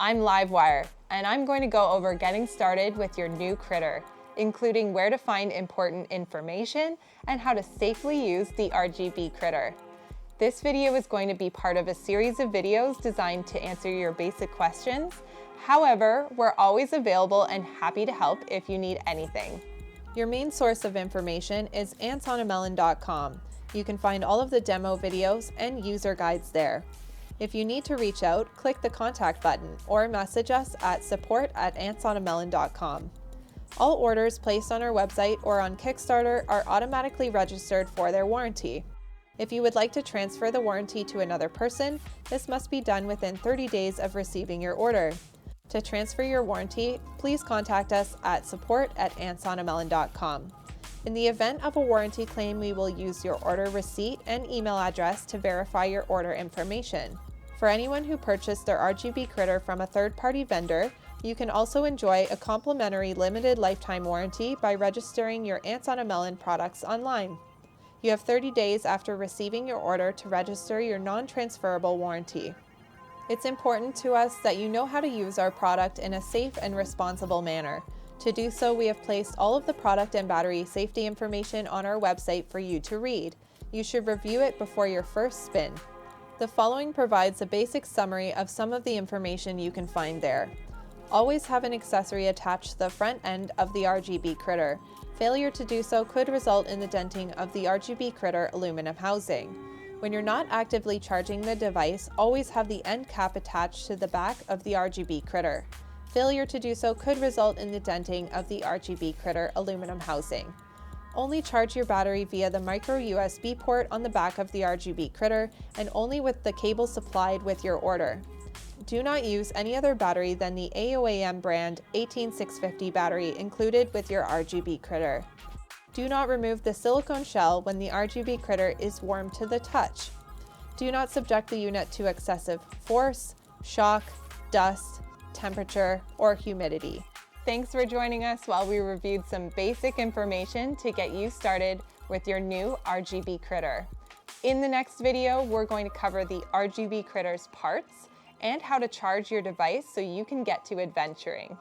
I'm Livewire, and I'm going to go over getting started with your new critter, including where to find important information and how to safely use the RGB critter. This video is going to be part of a series of videos designed to answer your basic questions. However, we're always available and happy to help if you need anything. Your main source of information is antsonamelon.com. You can find all of the demo videos and user guides there. If you need to reach out, click the contact button or message us at support@antsonamelon.com. All orders placed on our website or on Kickstarter are automatically registered for their warranty. If you would like to transfer the warranty to another person, this must be done within 30 days of receiving your order. To transfer your warranty, please contact us at support@antsonamelon.com. In the event of a warranty claim, we will use your order receipt and email address to verify your order information. For anyone who purchased their RGB critter from a third-party vendor, you can also enjoy a complimentary limited lifetime warranty by registering your Ants on a Melon products online. You have 30 days after receiving your order to register your non-transferable warranty. It's important to us that you know how to use our product in a safe and responsible manner. To do so, we have placed all of the product and battery safety information on our website for you to read. You should review it before your first spin. The following provides a basic summary of some of the information you can find there. Always have an accessory attached to the front end of the RGB critter. Failure to do so could result in the denting of the RGB critter aluminum housing. When you're not actively charging the device, always have the end cap attached to the back of the RGB critter. Failure to do so could result in the denting of the RGB critter aluminum housing. Only charge your battery via the micro USB port on the back of the RGB critter and only with the cable supplied with your order. Do not use any other battery than the AOAM brand 18650 battery included with your RGB critter. Do not remove the silicone shell when the RGB critter is warm to the touch. Do not subject the unit to excessive force, shock, dust, temperature, or humidity. Thanks for joining us while we reviewed some basic information to get you started with your new RGB critter. In the next video, we're going to cover the RGB critter's parts and how to charge your device so you can get to adventuring.